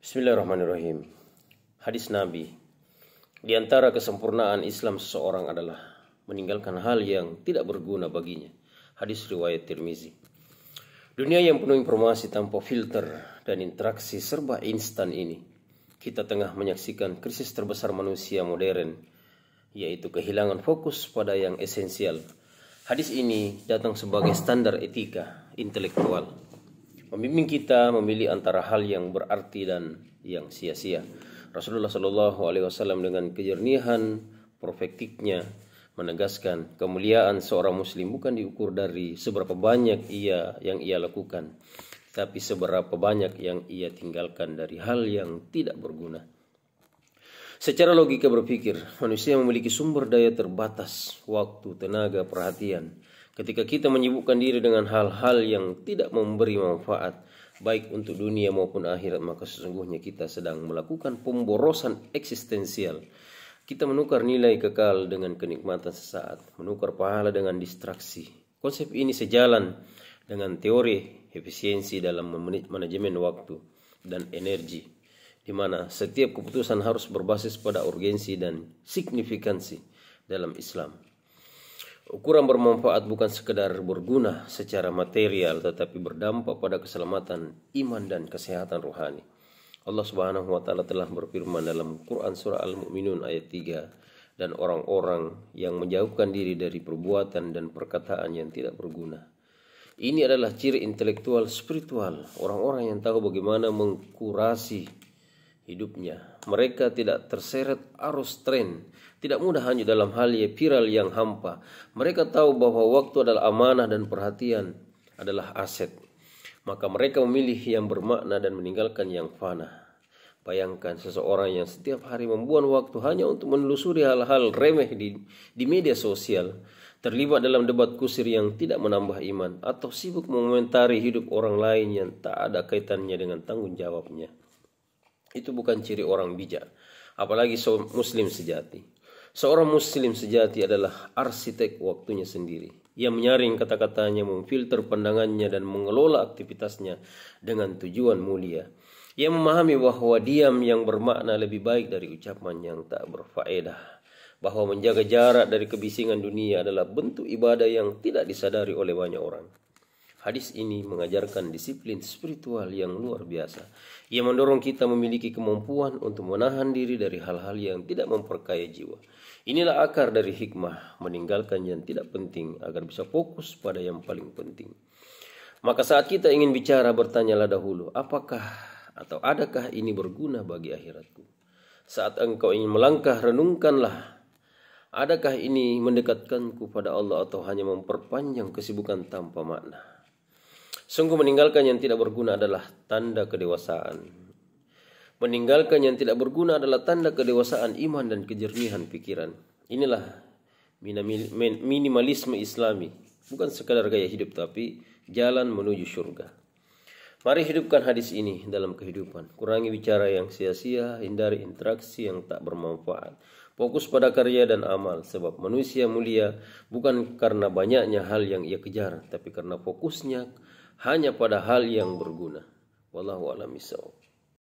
Bismillahirrahmanirrahim. Hadis Nabi. Di antara kesempurnaan Islam seseorang adalah meninggalkan hal yang tidak berguna baginya. Hadis riwayat Tirmizi. Dunia yang penuh informasi tanpa filter dan interaksi serba instan ini, kita tengah menyaksikan krisis terbesar manusia modern, yaitu kehilangan fokus pada yang esensial. Hadis ini datang sebagai standar etika intelektual, membimbing kita memilih antara hal yang berarti dan yang sia-sia. Rasulullah Shallallahu Alaihi Wasallam dengan kejernihan profetiknya menegaskan kemuliaan seorang Muslim bukan diukur dari seberapa banyak yang ia lakukan, tapi seberapa banyak yang ia tinggalkan dari hal yang tidak berguna. Secara logika berpikir, manusia memiliki sumber daya terbatas, waktu, tenaga, perhatian. Ketika kita menyibukkan diri dengan hal-hal yang tidak memberi manfaat, baik untuk dunia maupun akhirat, maka sesungguhnya kita sedang melakukan pemborosan eksistensial. Kita menukar nilai kekal dengan kenikmatan sesaat, menukar pahala dengan distraksi. Konsep ini sejalan dengan teori efisiensi dalam manajemen waktu dan energi, di mana setiap keputusan harus berbasis pada urgensi dan signifikansi dalam Islam. Ukuran bermanfaat bukan sekedar berguna secara material, tetapi berdampak pada keselamatan iman dan kesehatan rohani. Allah Subhanahu wa taala telah berfirman dalam Quran surah Al-Mu'minun ayat 3, dan orang-orang yang menjauhkan diri dari perbuatan dan perkataan yang tidak berguna. Ini adalah ciri intelektual spiritual, orang-orang yang tahu bagaimana mengkurasi hidupnya. Mereka tidak terseret arus tren, tidak mudah hanyut dalam hal viral yang hampa. Mereka tahu bahwa waktu adalah amanah dan perhatian adalah aset. Maka mereka memilih yang bermakna dan meninggalkan yang fana. Bayangkan seseorang yang setiap hari membuang waktu hanya untuk menelusuri hal-hal remeh di media sosial, terlibat dalam debat kusir yang tidak menambah iman, atau sibuk mengomentari hidup orang lain yang tak ada kaitannya dengan tanggung jawabnya. Itu bukan ciri orang bijak, apalagi muslim sejati. Seorang muslim sejati adalah arsitek waktunya sendiri. Ia menyaring kata-katanya, memfilter pandangannya, dan mengelola aktivitasnya dengan tujuan mulia. Ia memahami bahwa diam yang bermakna lebih baik dari ucapan yang tak berfaedah, bahwa menjaga jarak dari kebisingan dunia adalah bentuk ibadah yang tidak disadari oleh banyak orang. Hadis ini mengajarkan disiplin spiritual yang luar biasa. Ia mendorong kita memiliki kemampuan untuk menahan diri dari hal-hal yang tidak memperkaya jiwa. Inilah akar dari hikmah, meninggalkan yang tidak penting agar bisa fokus pada yang paling penting. Maka saat kita ingin bicara, bertanyalah dahulu, apakah atau adakah ini berguna bagi akhiratku? Saat engkau ingin melangkah, renungkanlah, adakah ini mendekatkanku pada Allah atau hanya memperpanjang kesibukan tanpa makna? Sungguh meninggalkan yang tidak berguna adalah tanda kedewasaan. Meninggalkan yang tidak berguna adalah tanda kedewasaan iman dan kejernihan pikiran. Inilah minimalisme Islami, bukan sekadar gaya hidup tapi jalan menuju surga. Mari hidupkan hadis ini dalam kehidupan. Kurangi bicara yang sia-sia, hindari interaksi yang tak bermanfaat. Fokus pada karya dan amal, sebab manusia mulia bukan karena banyaknya hal yang ia kejar, tapi karena fokusnya hanya pada hal yang berguna. Wallahu a'lam bishawab.